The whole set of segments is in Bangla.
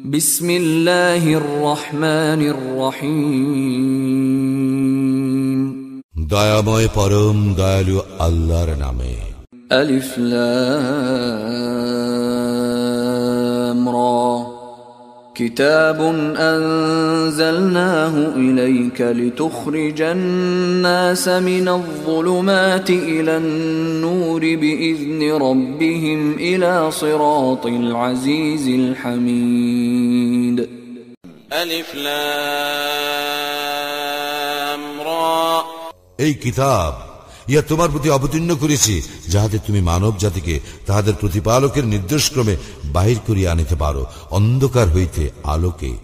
বিসমিল্লাহির রহমানির রহিম। দয়াময় পরম দয়ালু আল্লাহর নামে। আলিফ লাম রা। কিতাবুন আনজালনাহু ইলাইকা লিতুখরিজান নাস মিনায-যুলুমাতি ইলান-নূরি বিইذনি রাব্বিহিম ইলা সিরাতিল আজিজিল হামিদ। আলিফ লাম রা। এই কিতাব ইয়া তোমার প্রতি অবতীর্ণ করেছি, যাহাতে তুমি মানব জাতিকে তাহাদের প্রতিপালকের নির্দেশক্রমে বাহির করিয়া আনিতে পারো অন্ধকার হইতে আলোকে,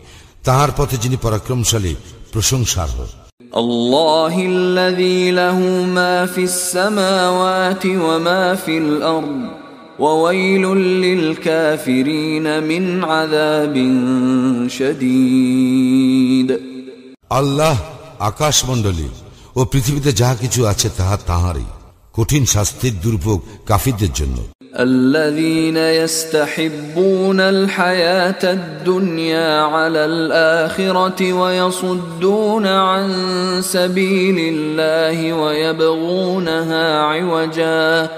তাহার পথে যিনি পরাক্রমশালী প্রশংসার্হ। আল্লাহিল্লাযী লাহু মা ফিস সামাওয়াতি ওয়া মা ফিল আরদ ওয়া ওয়াইলুল লিল কাফিরিন মিন আযাবিন শাদীদ। আল্লাহ আকাশমণ্ডলী ও পৃথিবীতে যাহা কিছু আছে তাহা তাহারই, কঠিন শাস্তির দুর্ভোগ কাফিরদের জন্য। আল্লাযীনা ইস্তাহিব্বুনাল হায়াতাদ দুনিয়া আলাল আখিরাতি ওয়া ইয়াসুদ্দুনা আন সাবিলিল্লাহি ওয়া ইয়াবগুনাহা ইওয়াজা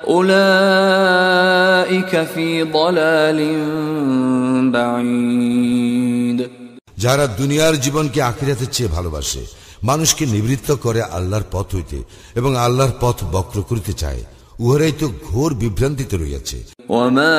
উলাইকা ফি দালালিন বাঈদ। যারা দুনিয়ার জীবনকে আখিরাতের চেয়ে ভালোবাসে, মানুষকে নিবৃত্ত করে আল্লাহর পথ হইতে এবং আল্লাহর পথ বক্র করিতে চায়, উহারাই তো ঘোর বিভ্রান্তিতে রইয়াছে। ওয়ামা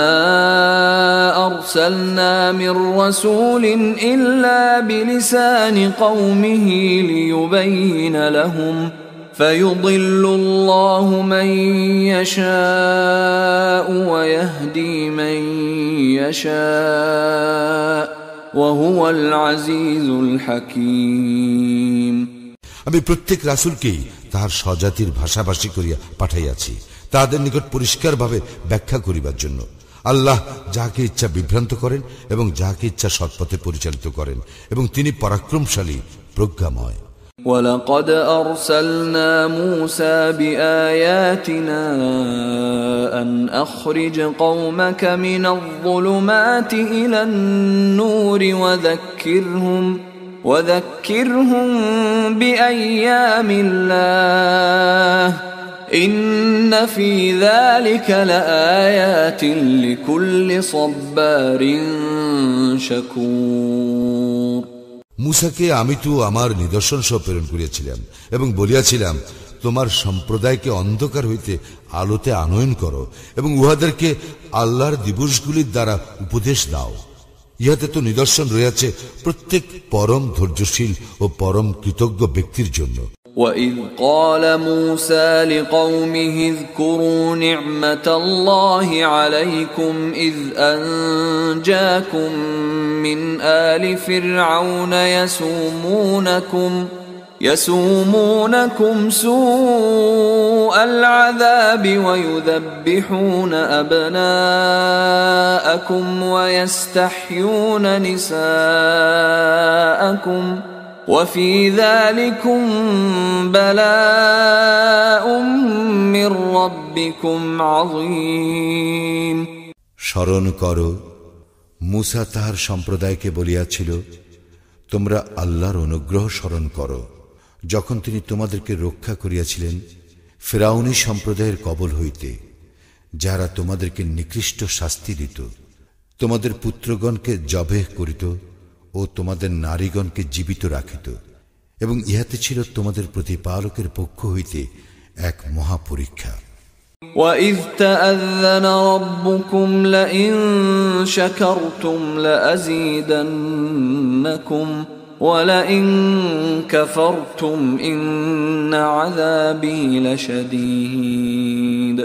আরসালনা মির রাসূলিন ইল্লা বিলিসানি কওমিহি লিয়ুবাইয়িনা লাহুম ফায়ুদিল্লুল্লাহু মান ইয়াশাউ ওয়া ইয়াহদি মান ইয়াশা ওয়া হুয়াল আজিজুল হাকীম। আমি প্রত্যেক রাসূলকেই তাহার স্বজাতির ভাষাভাষী করিয়া পাঠাইয়াছি, তাহাদের নিকট পরিষ্কারভাবে ব্যাখ্যা করিবার জন্য। আল্লাহ যাহাকে ইচ্ছা বিভ্রান্ত করেন এবং যাহাকে ইচ্ছা সৎপথে পরিচালিত করেন, এবং তিনি পরাক্রমশালী প্রজ্ঞাময়। وَلَقَدْ أَرْسَلْنَا مُوسَى بِآيَاتِنَا أَنْ أَخْرِجْ قَوْمَكَ مِنَ الظُّلُمَاتِ إِلَى النُّورِ وَذَكِّرْهُمْ بِأَيَّامِ اللَّهِ إِنَّ فِي ذَلِكَ لَآيَاتٍ لِكُلِّ صَبَّارٍ شَكُورٍ। মূসাকে আমি তো আমার নিদর্শন সহ প্রেরণ করিয়াছিলাম এবং বলিয়াছিলাম, তোমার সম্প্রদায়কে অন্ধকার হইতে আলোতে আনয়ন করো এবং উহাদেরকে আল্লাহর দিবসগুলির দ্বারা উপদেশ দাও। ইহাতে তো নিদর্শন রয়েছে প্রত্যেক পরম ধৈর্যশীল ও পরম কৃতজ্ঞ ব্যক্তির জন্য। وَإِذْ قَالَ مُوسَى لِقَوْمِهِ اذْكُرُوا نِعْمَةَ اللَّهِ عَلَيْكُمْ إِذْ أَنْجَاكُمْ مِنْ آلِ فِرْعَوْنَ يَسُومُونَكُمْ سُوءَ الْعَذَابِ وَيُذَبِّحُونَ أَبْنَاءَكُمْ وَيَسْتَحْيُونَ نِسَاءَكُمْ وَفِي ذَلِكُمْ بَلَاءٌ مِّن رَّبِّكُمْ عَظِيمٌ। স্মরণ করো, মূসা তাহার সম্প্রদায়কে বলিয়াছিল, তোমরা আল্লাহর অনুগ্রহ স্মরণ করো, যখন তিনি তোমাদেরকে রক্ষা করিয়াছিলেন ফিরআউনী সম্প্রদায়ের কবল হইতে, যারা তোমাদেরকে নিকৃষ্ট শাস্তি দিত, তোমাদের পুত্রগণকে জবেহ করিত ও তোমাদের নারীগণকে জীবিত রাখিত, এবং ইহাতে ছিল তোমাদের প্রতিপালকের পক্ষ হইতে এক মহাপরীক্ষা। وَإِذْ تَأَذَّنَ رَبُّكُمْ لَئِن شَكَرْتُمْ لَأَزِيدَنَّكُمْ وَلَئِن كَفَرْتُمْ إِنَّ عَذَابِي لَشَدِيدٌ।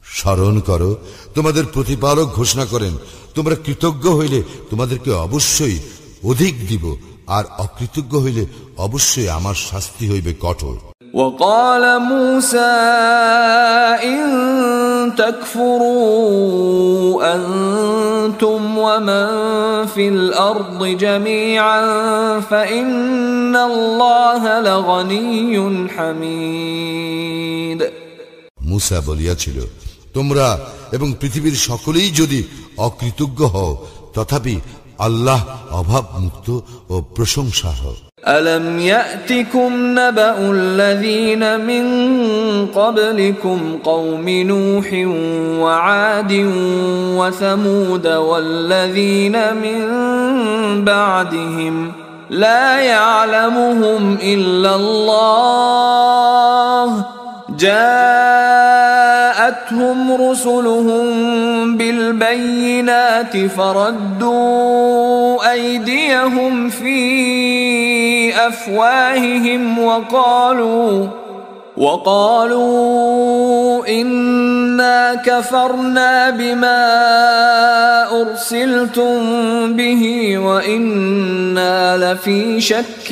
স্মরণ করো, তোমাদের প্রতিপালক ঘোষণা করেন, তোমরা কৃতজ্ঞ হইলে তোমাদেরকে অবশ্যই অধিক দিব, আর অকৃতজ্ঞ হইলে অবশ্যই আমার শাস্তি হইবে কঠোর। وقال موسى إن تكفروا أنتم ومن في الأرض جميعا فإن الله لغني حميد। মূসা বলিয়াছিল, তোমরা এবং পৃথিবীর সকলেই যদি অকৃতজ্ঞ হও, তথাপি আল্লাহ অভাব মুক্ত ও প্রশংসার্হ। ألم يأتكم نبأ الذين من قبلكم قوم نوح وعاد وثمود والذين من بعدهم لا يعلمهم إلا الله جاءتهم رسلهم بالبينات فردوا أيديهم في أفواههم وقالوا إنا كفرنا بما أرسلتم به وإنا لفي شك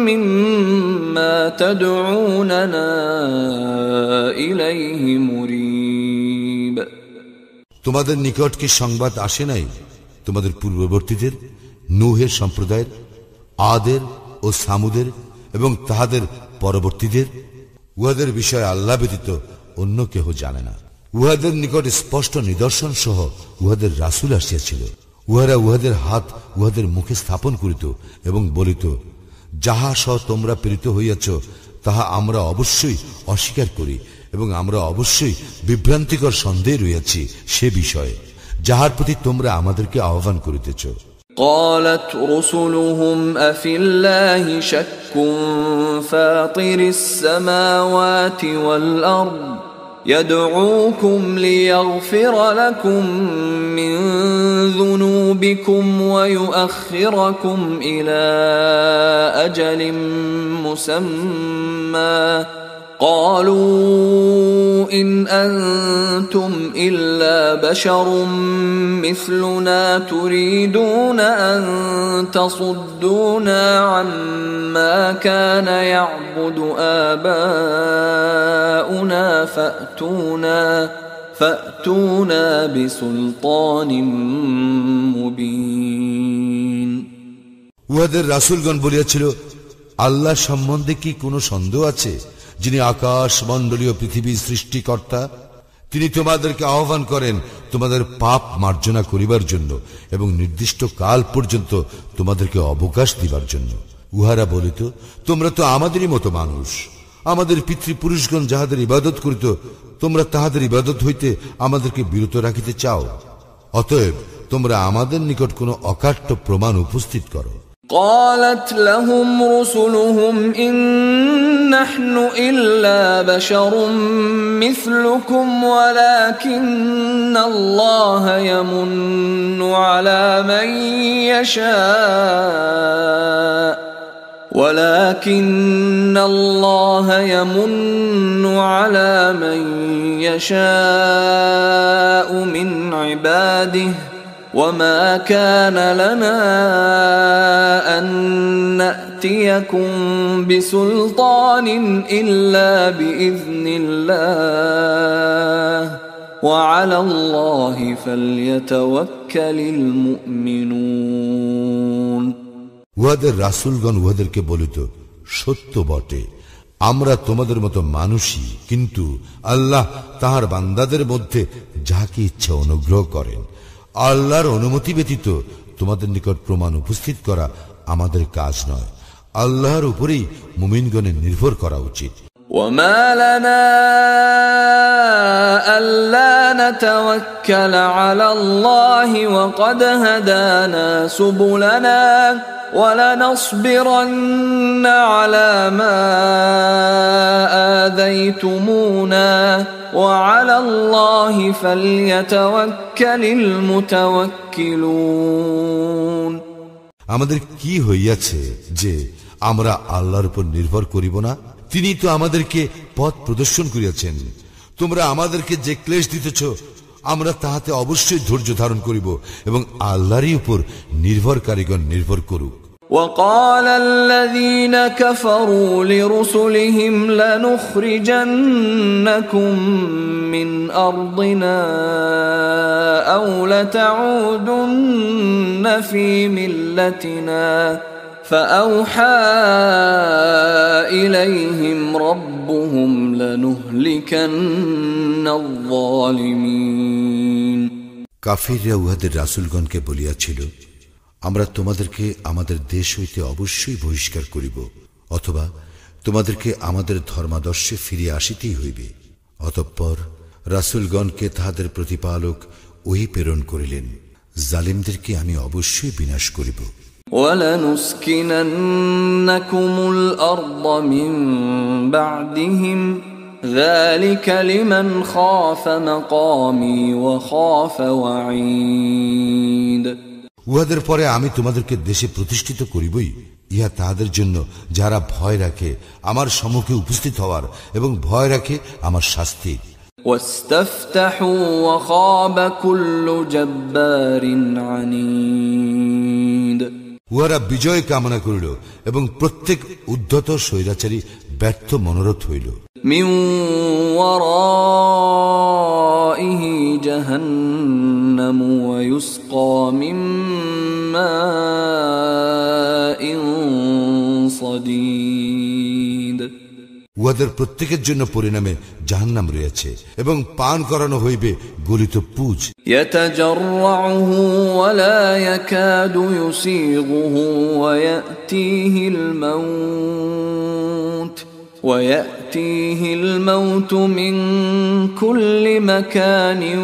مما تدعوننا إليه مريب। তোমাদের নিকট কি সংবাদ আসে নাই তোমাদের পূর্ববর্তীদের নূহের সম্প্রদায়ের, আদের ও সামুদের এবং তাহাদের পরবর্তীদের? উহাদের বিষয়ে আল্লাহ ব্যতীত অন্য কেহ জানে না। উহাদের নিকট স্পষ্ট নিদর্শন সহ উহাদের রাসূল আসিয়াছিল। উহারা উহাদের হাত উহাদের মুখে স্থাপন করিত এবং বলিত, যাহা সহ তোমরা প্রেরিত হইয়াছ তাহা আমরা অবশ্যই অস্বীকার করি এবং আমরা অবশ্যই বিভ্রান্তিকর সন্দেহে রইয়াছি সে বিষয়ে যাহার প্রতি তোমরা আমাদেরকে আহ্বান করিতেছ। قالت رسلهم أفي الله شك فاطر السماوات والأرض يدعوكم ليغفر لكم من ذنوبكم ويؤخركم إلى أجل مسمى قالوا إن أنتم إلا بشر مثلنا تريدون أن تصدونا عما كان يعبد آباؤنا فأتونا بسلطان مبين। উহাদের রাসূলগণ বলিয়াছিল, আল্লাহ সম্বন্ধে কি কোনো সন্দেহ আছে, যিনি আকাশ মণ্ডলীয় পৃথিবীর সৃষ্টিকর্তা? তিনি তোমাদেরকে আহ্বান করেন তোমাদের পাপ মার্জনা করিবার জন্য এবং নির্দিষ্ট কাল পর্যন্ত তোমাদেরকে অবকাশ দিবার জন্য। উহারা বলিত, তোমরা তো আমাদেরই মতো মানুষ। আমাদের পিতৃপুরুষগণ যাহাদের ইবাদত করিত তোমরা তাহাদের ইবাদত হইতে আমাদেরকে বিরত রাখিতে চাও। অতএব তোমরা আমাদের নিকট কোনো অকাট্য প্রমাণ উপস্থিত করো। قالت لهم رسلهم إن نحن إلا بشر مثلكم ولكن الله يمن على من يشاء من عباده وما كان لنا أن نأتيكم بسلطان إلا بإذن الله وعلى الله فليتوكل المؤمنون। উহাদের রাসূলগণ উহাদেরকে বলিত, সত্য বটে, আমরা তোমাদের মতো মানুষই, কিন্তু আল্লাহ তাহার বান্দাদের মধ্যে যাকে ইচ্ছা অনুগ্রহ করেন। আল্লাহর অনুমতি ব্যতীত তোমাদের নিকট প্রমাণ উপস্থিত করা আমাদের কাজ নয়। আল্লাহর উপরেই মুমিনগণের নির্ভর করা উচিত। وما لنا ألا نتوكل على الله وقد هدانا سبلنا ولنصبرن على ما آذيتمونا وعلى الله فليتوكل المتوكلون। আমাদের কি হইয়াছে যে আমরা আল্লাহর উপর নির্ভর করিব না? তিনি তো আমাদেরকে পথ প্রদর্শন করিয়াছেন। তোমরা আমাদেরকে যে ক্লেশ দিতেছ আমরা তাহাতে অবশ্যই ধৈর্য ধারণ করিব এবং আল্লাহরই উপর নির্ভরকারীগণ নির্ভর করুক। وقال الذين كفروا لرسلهم لنخرجنكم من أرضنا أو لتعودن في ملتنا فأوحى إليهم ربهم لنهلكن الظالمين। কাফিররা উহাদের রাসূলগণকে বলিয়াছিল, আমরা তোমাদেরকে আমাদের দেশ হইতে অবশ্যই বহিষ্কার করিব, অথবা তোমাদেরকে আমাদের ধর্মাদর্শে ফিরিয়ে আসিতেই হইবে। অতঃপর রাসূলগণকে তাহাদের প্রতিপালক ওহী প্রেরণ করিলেন, জালিমদেরকে আমি অবশ্যই বিনাশ করিব। وَلَنُسْكِنَنَّكُمُ الْأَرْضَ مِنْ بَعْدِهِمْ ذَلِكَ لِمَنْ خَافَ مَقَامِي وَخَافَ وَعِيدِ। উহাদের পরে আমি তোমাদেরকে দেশে প্রতিষ্ঠিত করিবই, ইহা তাহাদের জন্য যারা ভয় রাখে আমার সম্মুখে উপস্থিত হওয়ার এবং ভয় রাখে আমার শাস্তি। وَاسْتَفْتَحُوا وَخَابَ كُلُّ جَبَّارٍ عَنِيدٍ। উহারা বিজয় কামনা করিল এবং প্রত্যেক উদ্ধত স্বৈরাচারী ব্যর্থ মনোরথ হইল। মিন ওয়ারাইহি জাহান্নাম ওয়া ইউসকা মিন মাইন সাদীদ। উহাদের প্রত্যেকের জন্য পরিণামে জাহান্নাম রয়েছে এবং পান করানো হইবে গলিত পুজ। ইয়াতাজাররুহু ওয়া লা ইয়াকাদু ইউসিগুহু ওয়া ইয়াতিহিল মাউত মিন কুল্লি মাকানিন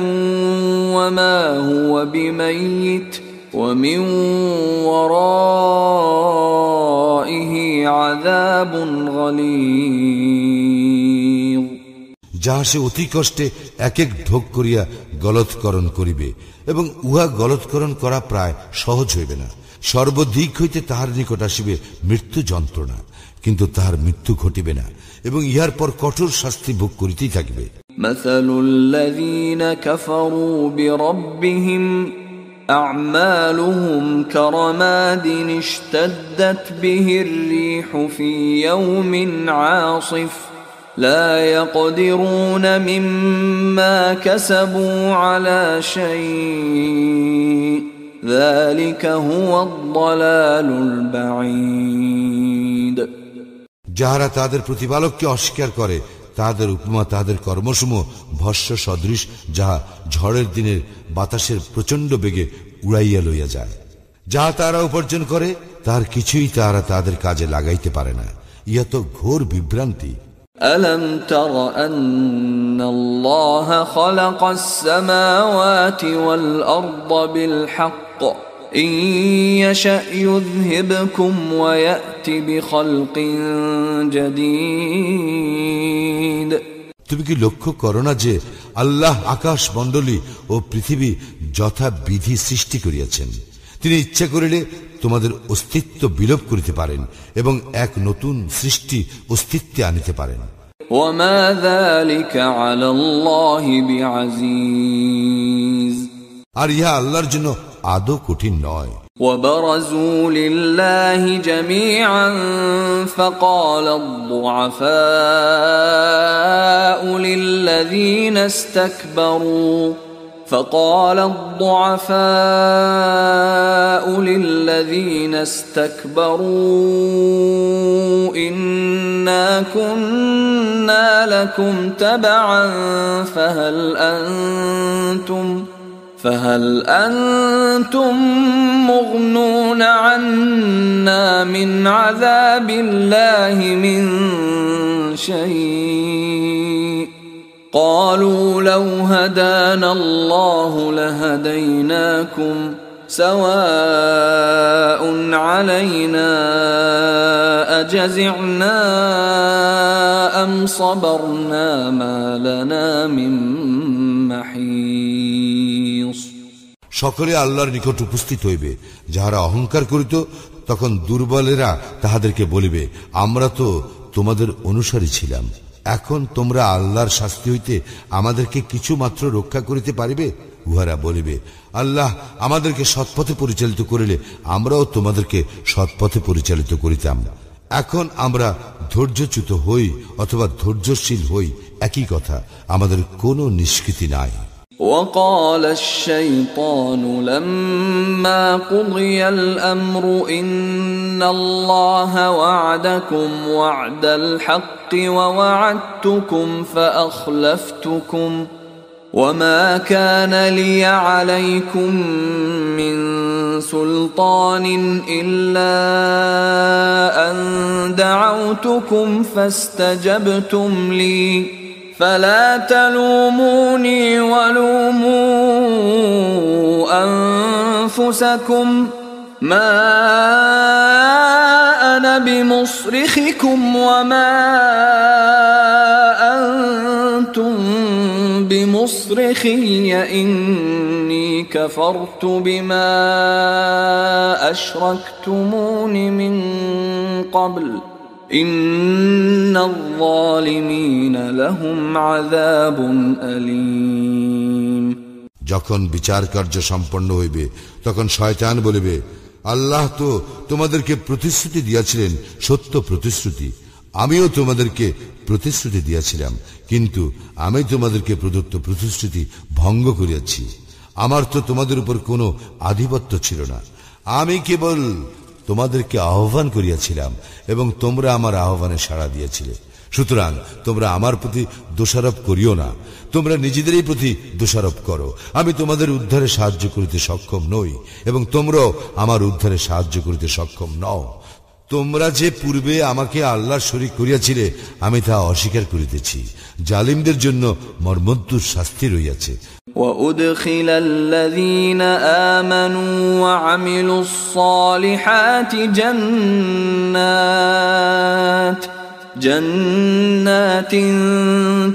ওয়া মা হুয়া বিমাইয়িত ওয়া মিন ওয়ারাইহি আযাবুন গালীয। যাহা সে অতি কষ্টে এক এক ঢোক করিয়া গলৎকরণ করিবে এবং উহা গলৎকরণ করা প্রায় সহজ হইবে না। সর্বদিক হইতে তাহার নিকট আসিবে মৃত্যু যন্ত্রণা, কিন্তু তাহার মৃত্যু ঘটিবে না এবং ইহার পর কঠোর শাস্তি ভোগ করিতেই থাকবে। মাসালুল্লাযীনা কাফারু বিরাব্বিহিম আ'মালুহুম কারামাদিন ইশতাদ্দাত বিহির রিহু ফি ইয়াওমিন আসিফ لا يقدرون مما كسبوا على شيء ذلك هو الضلال البعيد। যাহারা তাদের প্রতিপালককে অস্বীকার করে তাদের উপমা তাদের কর্মসমূহ ভস্য সদৃশ, যাহা ঝড়ের দিনের বাতাসের প্রচন্ড বেগে উড়াইয়া লইয়া যায়। যাহা তারা উপার্জন করে তার কিছুই তারা তাদের কাজে লাগাইতে পারে না। ইহা তো ঘোর বিভ্রান্তি। ألم تر أن الله خلق السماوات والأرض بالحق إن يشأ يذهبكم ويأتي بخلق جديد। তুমি কি লক্ষ্য করো না যে আল্লাহ আকাশ মণ্ডলী ও পৃথিবী যথা বিধি সৃষ্টি করিয়াছেন? তিনি ইচ্ছা করিলে তোমাদের অস্তিত্ব বিলোপ করিতে পারেন এবং এক নতুন সৃষ্টি অস্তিত্বে আনিতে পারেন। ওয়ামা যালিকা আলাল্লাহি বিআযীজ। আর ইহা আল্লাহর জন্য আদৌ কঠিন নয়। وبرزوا لله جميعا فقال الضعفاء للذين استكبروا إنا كنا لكم تبعا فهل أنتم مغنون عنا من عذاب الله من شيء قالوا لو هدانا الله لهديناكم سواء علينا أجزعنا أم صبرنا ما لنا من محيص। সকলে আল্লাহর নিকট উপস্থিত হইবে। যাহারা অহংকার করিত তখন দুর্বলেরা তাহাদেরকে বলিবে, আমরা তো তোমাদের অনুসারী ছিলাম, এখন তোমরা আল্লাহর শাস্তি হইতে আমাদেরকে কিছু মাত্র রক্ষা করিতে পারিবে? উহারা বলিবে, আল্লাহ আমাদেরকে সৎপথে পরিচালিত করিলে আমরাও তোমাদেরকে সৎপথে পরিচালিত করিতাম। এখন আমরা ধৈর্যচ্যুত হই অথবা ধৈর্যশীল হই, একই কথা, আমাদের কোনো নিষ্কৃতি নাই। وقال الشيطان لما قضي الأمر إن الله وعدكم وعد الحق ووعدتكم فأخلفتكم وما كان لي عليكم من سلطان إلا أن دعوتكم فاستجبتم لي فلا تلوموني ولوموا أنفسكم ما أنا بمصرخكم وما أنتم بمصرخي إني كفرت بما أشركتمون من قبل إن الظالمين لهم عذاب أليم যখন বিচার কার্য সম্পন্ন হইবে তখন শয়তান বলিবে, আল্লাহ তো তোমাদেরকে প্রতিশ্রুতি দিয়াছিলেন সত্য প্রতিশ্রুতি, আমিও তোমাদেরকে প্রতিশ্রুতি দিয়াছিলাম, কিন্তু আমি তোমাদেরকে প্রদত্ত প্রতিশ্রুতি ভঙ্গ করিয়াছি। আমার তো তোমাদের উপর কোনো আধিপত্য ছিল না, আমি কেবল তোমাদেরকে আহ্বান করিয়াছিলাম এবং তোমরা আমার আহ্বানে সাড়া দিয়েছিলে। সুতরাং তোমরা আমার প্রতি দোষারোপ করিও না, তোমরা নিজেদেরই প্রতি দোষারোপ করো। আমি তোমাদের উদ্ধারে সাহায্য করিতে সক্ষম নই এবং তোমরাও আমার উদ্ধারে সাহায্য করিতে সক্ষম নও। তোমরা যে পূর্বে আমাকে আল্লাহর শরীক করিয়াছিলে আমি তা অস্বীকার করিতেছি। জালিমদের জন্য মর্মন্তুর শাস্তি রইয়াছে। وأدخل الذين آمنوا وعملوا الصالحات جنات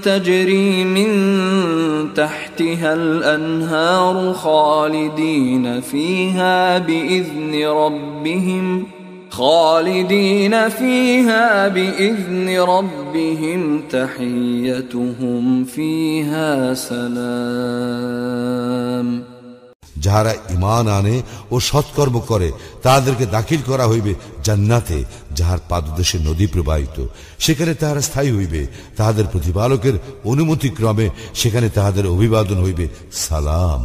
تجري من تحتها الأنهار خالدين فيها بإذن ربهم تحيتهم فيها سلام যাহারা ঈমান আনে ও সৎকর্ম করে তাদেরকে দাখিল করা হইবে জান্নাতে, যাহার পাদদেশে নদী প্রবাহিত, সেখানে তাহারা স্থায়ী হইবে। তাহাদের প্রতিপালকের অনুমতি ক্রমে সেখানে তাহাদের অভিবাদন হইবে সালাম।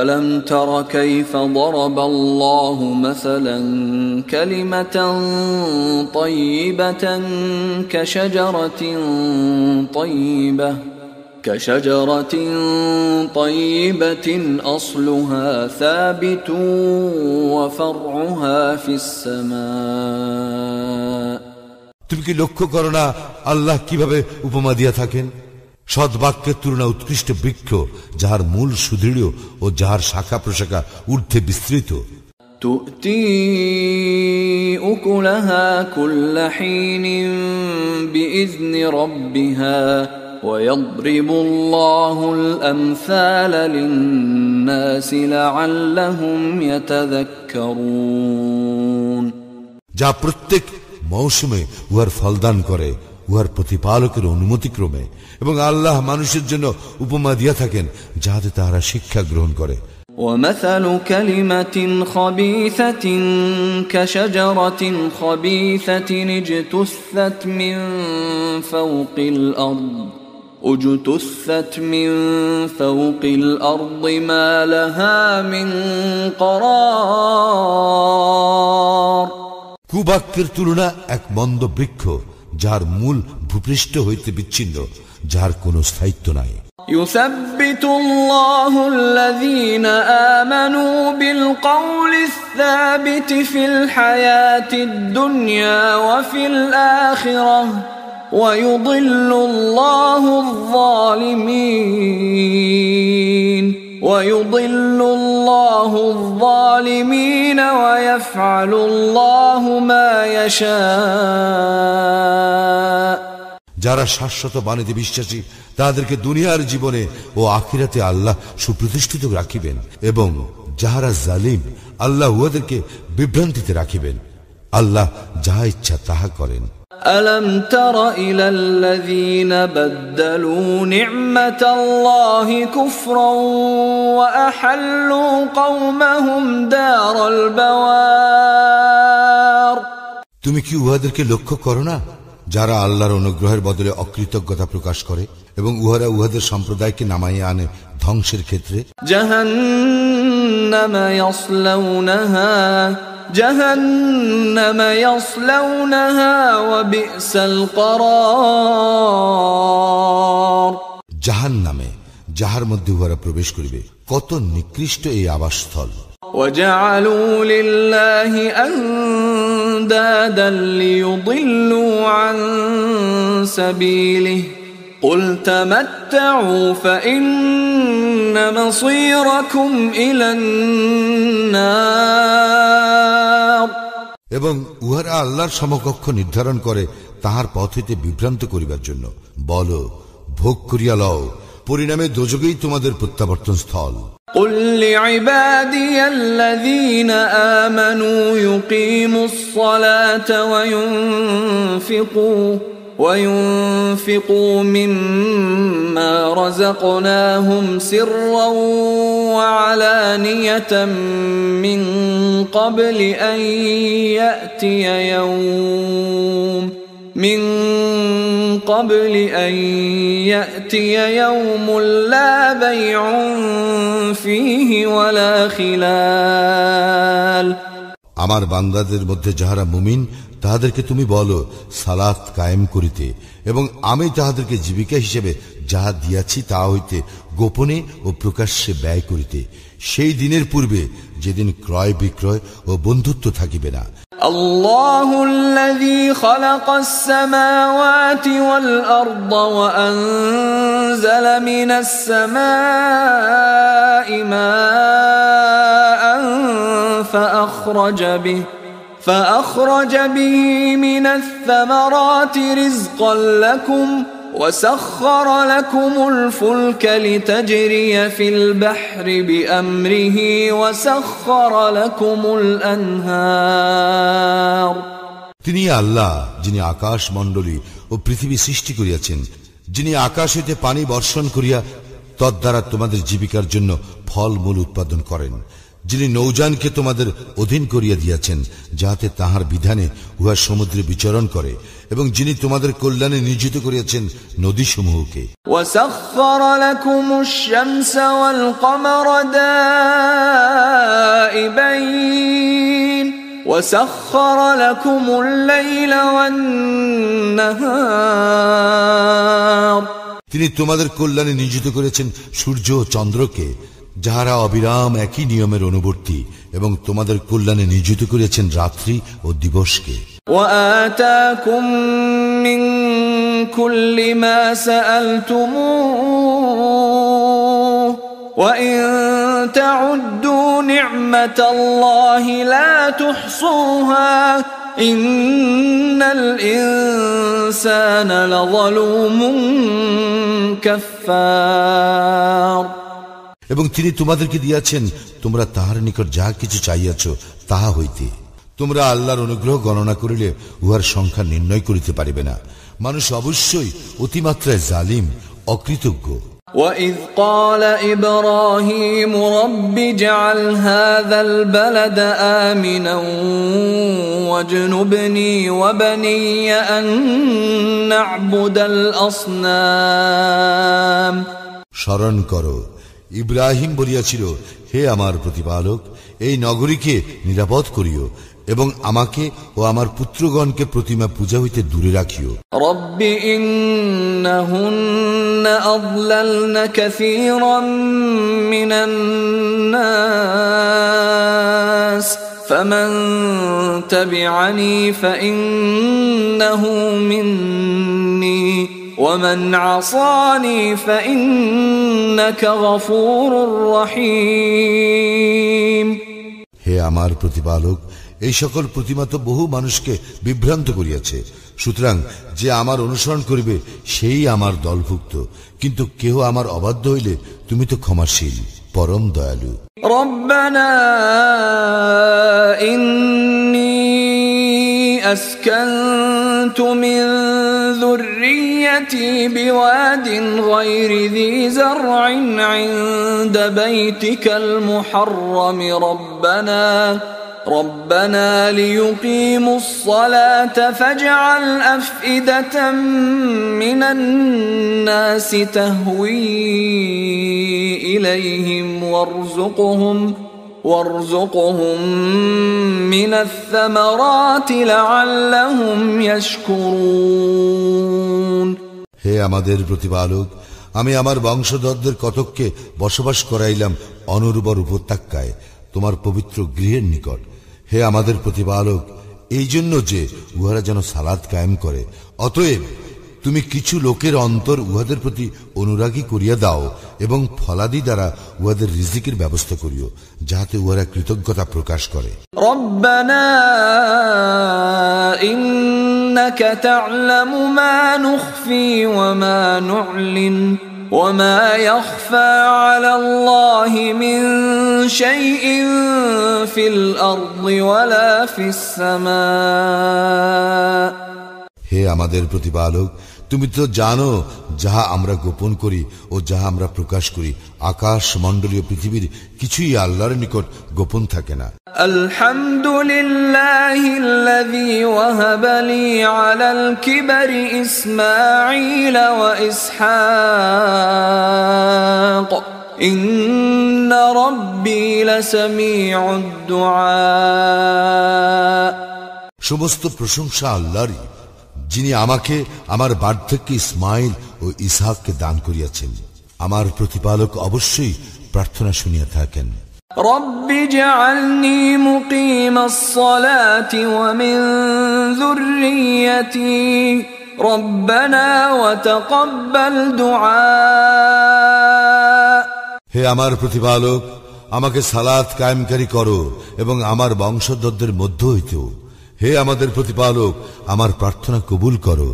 ألم تر كيف ضرب الله مثلا كلمة طيبة كشجرة طيبة أصلها ثابت وفرعها في السماء তুমি কি লক্ষ্য করো না আল্লাহ কিভাবে উপমা দিয়া থাকেন? সদ্বাক্যের তুলনা উৎকৃষ্ট বৃক্ষ, যাহার মূল সুদৃঢ় ও যাহার শাখা প্রশাখা ঊর্ধ্বে বিস্তৃত। تؤتي أكلها كل حين بإذن ربها ويضرب الله الأمثال للناس لعلهم يتذكرون যা প্রত্যেক মৌসুমে উহার ফলদান করে উহার প্রতিপালকের অনুমতিক্রমে, এবং আল্লাহ মানুষের জন্য উপমা দিয়া থাকেন যাহাতে তাহারা শিক্ষা গ্রহণ করে। ومثل كلمة خبيثة كشجرة خبيثة اجتثت من فوق الأرض ما لها من قرار কুবাক্যের তুলনা এক মন্দ বৃক্ষ, যার মূল ভূপৃষ্ঠ হইতে বিচ্ছিন্ন, যার কোনো স্থায়িত্ব নাই। يثبت الله الذين آمنوا بالقول الثابت في الحياة الدنيا وفي الآخرة ويضل الله الظالمين ويفعل الله ما يشاء যারা শাশ্বত বাণীতে বিশ্বাসী তাদেরকে দুনিয়ার জীবনে ও আখিরাতে আল্লাহ সুপ্রতিষ্ঠিত রাখিবেন, এবং যাহারা জালিম আল্লাহ উহাদেরকে বিভ্রান্তিতে রাখিবেন। আল্লাহ যাহা ইচ্ছা তাহা করেন। ألم تر إلى الذين بدلوا نعمة الله كفرا وأحلوا قومهم دار البوار তুমি কি উহাদেরকে লক্ষ্য করো না যারা আল্লাহর অনুগ্রহের বদলে অকৃতজ্ঞতা প্রকাশ করে এবং উহারা উহাদের সম্প্রদায়কে নামাইয়া আনে ধ্বংসের ক্ষেত্রে? জাহান্নাম ইয়াসলাউনাহা ওয়া বি'সাল করার জাহান্নামে, যাহার মধ্যে উহারা প্রবেশ করিবে, কত নিকৃষ্ট এই আবাসস্থল। وجعلوا لله أندادا ليضلوا عن سبيله قل تمتعوا فإن مصيركم إلى النار এবং উহারা আল্লাহর সমকক্ষ নির্ধারণ করে তাহার পথ হইতে বিভ্রান্ত করিবার জন্য। বলো, ভোগ করিয়া লও, পরিণামে দোজখেই তোমাদের প্রত্যাবর্তন স্থল। قل لعبادي الذين آمنوا يقيموا الصلاة وينفقوا مما رزقناهم سرا وعلانية من قبل أن يأتي يوم لا بيع فيه ولا خلال আমার বান্দাদের মধ্যে যাহারা মুমিন তাহাদেরকে তুমি বলো সালাত কায়েম করিতে এবং আমি তাহাদেরকে জীবিকা হিসেবে যাহা দিয়াছি তা হইতে গোপনে ও প্রকাশ্যে ব্যয় করিতে, সেই দিনের পূর্বে যেদিন ক্রয় বিক্রয় ও বন্ধুত্ব থাকিবে না। আল্লাহু الذي خلق السماوات والأرض وأنزل من السماء ماء فأخرج به من الثمرات رزقا لكم وسخر لكم الفلك لتجري في البحر بأمره وسخر لكم الأنهار তিনি আল্লাহ, যিনি আকাশ মণ্ডলী ও পৃথিবী সৃষ্টি করিয়াছেন, যিনি আকাশ হইতে পানি বর্ষণ করিয়া তদ্বারা তোমাদের জীবিকার জন্য ফল মূল উৎপাদন করেন, যিনি নৌযানকে তোমাদের অধীন করিয়া দিয়াছেন যাহাতে তাহার বিধানে উহা সমুদ্রে বিচরণ করে, এবং যিনি তোমাদের কল্যাণে নিয়োজিত করিয়াছেন নদীসমূহকে। وَسَخَّرَ لَكُمُ الشَّمْسَ وَالْقَمَرَ دَائِبَيْنِ وَسَخَّرَ لَكُمُ اللَّيْلَ وَالنَّهَارَ তিনি তোমাদের কল্যাণে নিয়োজিত করেছেন সূর্য ও চন্দ্রকে, যাহারা অবিরাম একই নিয়মের অনুবর্তী, এবং তোমাদের কল্যাণে নিয়োজিত করেছেন রাত্রি ও দিবসকে। وآتاكم من كل ما سألتموه وإن تعدوا نعمة الله لا تحصوها إن الإنسان لظلوم كفار এবং তিনি তোমাদেরকে দিয়াছেন তোমরা তাহার নিকট যাহা কিছু চাইয়াছ তাহা হইতে। তোমরা আল্লাহর অনুগ্রহ গণনা করিলে উহার সংখ্যা নির্ণয় করিতে পারিবে না। মানুষ অবশ্যই অতিমাত্রায় জালিম, অকৃতজ্ঞ। وَإِذْ قَالَ إِبْرَاهِيمُ رَبِّ اجْعَلْ هَذَا الْبَلَدَ آمِنًا وَاجْنُبْنِي وَبَنِيَّ أَن نَّعْبُدَ الْأَصْنَامَ স্মরণ করো, ইব্রাহিম বলিয়াছিল, হে আমার প্রতিপালক, এই নগরীকে নিরাপদ করিও এবং আমাকে ও আমার পুত্রগণকে প্রতিমা পূজা হইতে দূরে রাখিও। রব্বি ইন্নাহুন্না আযলালনা কাসীরাম মিনান নাস ফামান তাবিআনি ফাইন্নাহু মিন্নী ومن عصاني فإنك غفور رحيم হে আমার প্রতিপালক, এই সকল প্রতিমা তো বহু মানুষকে বিভ্রান্ত করিয়াছে, সুতরাং যে আমার অনুসরণ করিবে সেই আমার দলভুক্ত, কিন্তু কেহ আমার অবাধ্য হইলে তুমি তো ক্ষমাশীল, পরম দয়ালু। রব্বানা ইন্নী আসকানতু মিন ذريتي بواد غير ذي زرع عند بيتك المحرم ربنا ليقيموا الصلاة فاجعل أفئدة من الناس تهوي إليهم وارزقهم من الثمرات لعلهم يشكرون হে আমাদের প্রতিপালক, আমি আমার বংশধরদের কতককে বসবাস করাইলাম অনুর্বর উপত্যকায়, তোমার পবিত্র গৃহের নিকট। হে আমাদের প্রতিপালক, এই জন্য যে উহারা যেন সালাত কায়েম করে, অতএব তুমি কিছু লোকের অন্তর উহাদের প্রতি অনুরাগী করিয়া দাও এবং ফলাদি দ্বারা উহাদের রিজিকের ব্যবস্থা করিও, যাহাতে উহারা কৃতজ্ঞতা প্রকাশ করে। রব্বানা ইন্নাকা তা'লামু মা নুখফি ওয়া মা নু'লিন ওয়া মা ইয়াখফা 'আলাল্লাহি মিন শাইইন ফিল আরদি ওয়ালা ফিস সামা। হে আমাদের প্রতিপালক, তুমি তো জানো যাহা আমরা গোপন করি ও যাহা আমরা প্রকাশ করি। আকাশ মণ্ডলীয় পৃথিবীর কিছুই আল্লাহর নিকট গোপন থাকে না। আলহামদুলিল্লাহিল্লাযী ওয়াহাবা লি আলাল কিবরি ইসমাঈল ওয়া ইসহাক ইন্না রাব্বী লাসামিউদ দুআ। সমস্ত প্রশংসা আল্লাহরই, যিনি আমাকে আমার বার্ধক্যে ইসমাইল ও ইসহাককে দান করিয়াছেন। আমার প্রতিপালক অবশ্যই প্রার্থনা শুনিয়া থাকেন। রব্বি জাআলনি মুকিমাস সালাতি ওয়া মিন যুররিয়্যাতি রব্বানা ওয়া তাকাব্বাল দুআ। হে আমার প্রতিপালক, আমাকে সালাত কায়েমকারী করো এবং আমার বংশধরদের মধ্য হইতেও। হে আমাদের প্রতিপালক, আমার প্রার্থনা কবুল করো।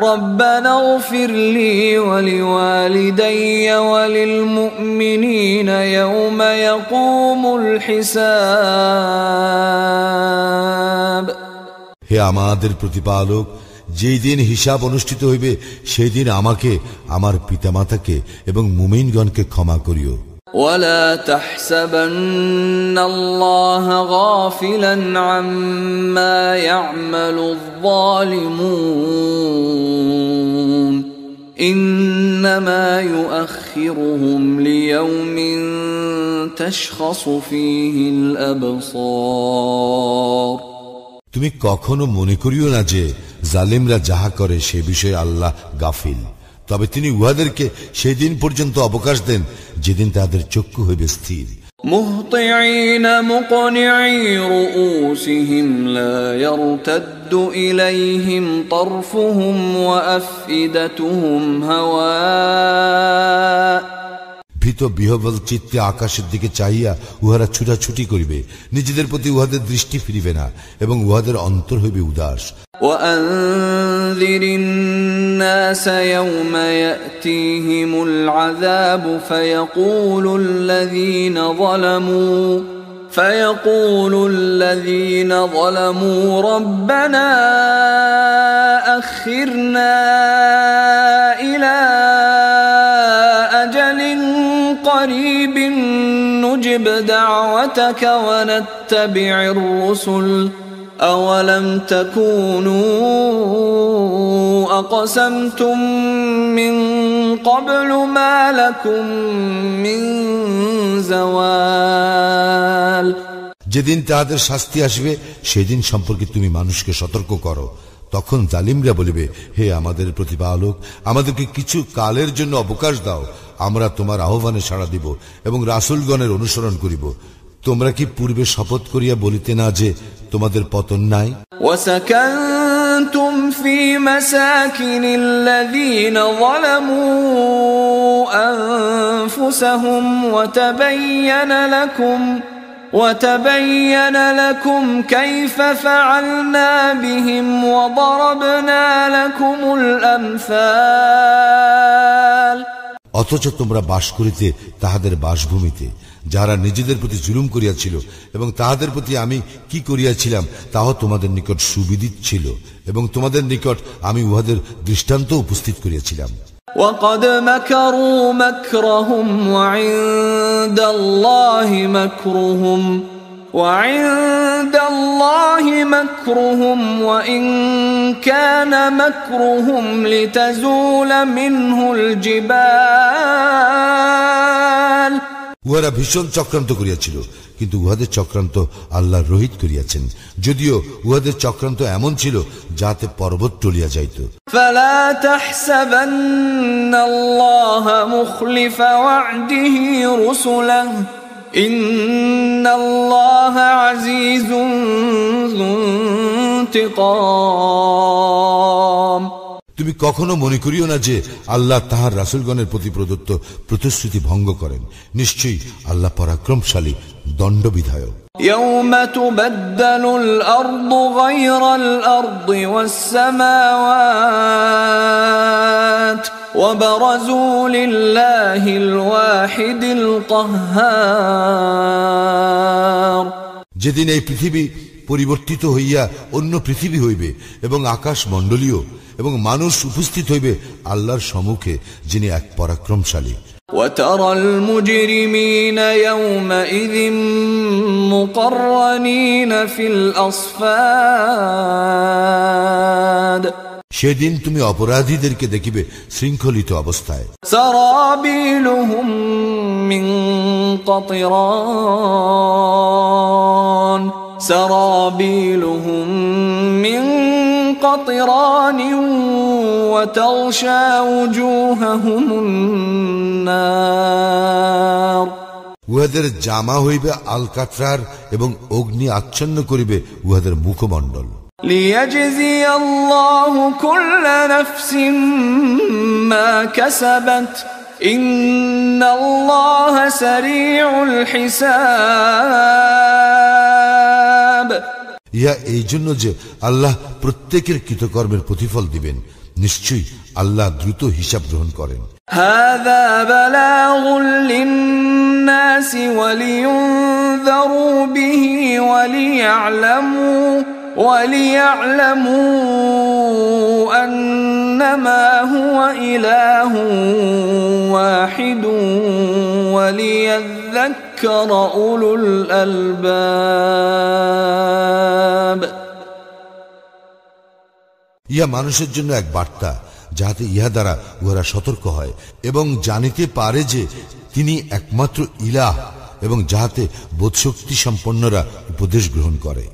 রব্বানা ইগফির লি ওয়া লিওয়ালিদাইয়া ওয়া লিল মুমিনিনা ইয়াওমা ইয়াকুমুল হিসাব। হে আমাদের প্রতিপালক, যেই দিন হিসাব অনুষ্ঠিত হইবে সেই দিন আমাকে, আমার পিতামাতাকে এবং মুমিনগণকে ক্ষমা করিও। ولا تحسبن الله غافلا عما يعمل الظالمون إنما يؤخرهم ليوم تشخص فيه الأبصار। তুমি কখনো মনে করিও না যে জালিমরা যাহা করে সে বিষয়ে আল্লাহ গাফিল, তবে তিনি উহাদেরকে সেই দিন পর্যন্ত অবকাশ দেন যেদিন তাদের চক্ষু হইবে স্থির। মুহতিঈনা মুকনিঈ রুউসিহিম লা ইয়ারতাদ্দু ইলাইহিম তারফুহুম ওয়া আফইদাতুহুম হাওয়া। ভীত বিহ্বল চিত্তে আকাশের দিকে চাহিয়া উহারা ছুটাছুটি করিবে, নিজেদের প্রতি উহাদের দৃষ্টি ফিরিবে না এবং উহাদের অন্তর হইবে উদাস। وأنذر الناس يوم يأتيهم العذاب فيقول الذين ظلموا ربنا أخرنا إلى أجل قريب نجب دعوتك ونتبع الرسل أولم تكونوا أقسمتم من قبل ما لكم من زوال। যেদিন তাদের শাস্তি আসবে সেদিন সম্পর্কে তুমি মানুষকে সতর্ক করো। তখন জালিমরা বলিবে, হে আমাদের প্রতিপালক, আমাদেরকে কিছু কালের জন্য অবকাশ দাও, আমরা তোমার আহ্বানে সাড়া দিব এবং রাসূলগণের অনুসরণ করিব। তোমরা কি পূর্বে শপথ করিয়া বলিতে না যে তোমাদের পতন নাই? وسكنتم في مساكن الذين ظلموا أنفسهم وتبين لكم كيف فعلنا بهم وضربنا لكم الأمثال। অথচ তোমরা বাস করিতে তাহাদের বাসভূমিতে, যারা নিজেদের প্রতি জুলুম করিয়াছিল, এবং তাহাদের প্রতি আমি কি করিয়াছিলাম তাহা তোমাদের নিকট সুবিদিত ছিল, এবং তোমাদের নিকট আমি উহাদের দৃষ্টান্ত উপস্থিত করিয়াছিলাম। وقد مكروا مكرهم وعند الله مكرهم وإن كان مكرهم لتزول منه الجبال। উহারা ভীষণ চক্রান্ত করিয়াছিল, কিন্তু উহাদের চক্রান্ত আল্লাহ রহিত করিয়াছেন, যদিও উহাদের চক্রান্ত এমন ছিল যাতে পর্বত টলিয়া যাইত। فلا تحسبن الله مخلف وعده رسله ইন্নাল্লাহা আজিজুন যু ইনতিকাম। তুমি কখনো মনে করিও না যে আল্লাহ তাহার রাসূলগণের প্রতি প্রদত্ত প্রতিশ্রুতি ভঙ্গ করেন। নিশ্চয়ই আল্লাহ পরাক্রমশালী, দণ্ডবিধায়ক। يوم تبدل الأرض غير الأرض والسماوات وبرزوا لله الواحد القهار। যেদিন এই পৃথিবী পরিবর্তিত হইয়া অন্য পৃথিবী হইবে এবং আকাশ মণ্ডলীয় এবং মানুষ উপস্থিত হইবে আল্লাহর সম্মুখে, যিনি এক পরাক্রমশালী। وترى المجرمين يومئذ مقرنين في الأصفاد। সেদিন তুমি অপরাধীদেরকে দেখিবে শৃঙ্খলিত অবস্থায়। سرابيلهم من قطران سرابيلهم من قطران وتغشى وجوههم النار। উহাদের জামা হইবে আলকাটরার এবং অগ্নি আচ্ছন্ন করিবে উহাদের মুখমণ্ডল। ليجزي الله كل نفس ما كسبت إن الله سريع الحساب। ইহা এই জন্য যে আল্লাহ প্রত্যেকের কৃতকর্মের প্রতিফল দিবেন। নিশ্চয়ই আল্লাহ দ্রুত হিসাব গ্রহণ করেন। هذا بلاغ للناس ولينذروا به وليعلموا أنما هو إله واحد وليذكر أولو الألباب। ইহা মানুষের জন্য এক বার্তা, যাহাতে ইহা দ্বারা উহারা সতর্ক হয় এবং জানিতে পারে যে তিনি একমাত্র ইলাহ, এবং যাহাতে বোধশক্তি সম্পন্নরা উপদেশ গ্রহণ করে।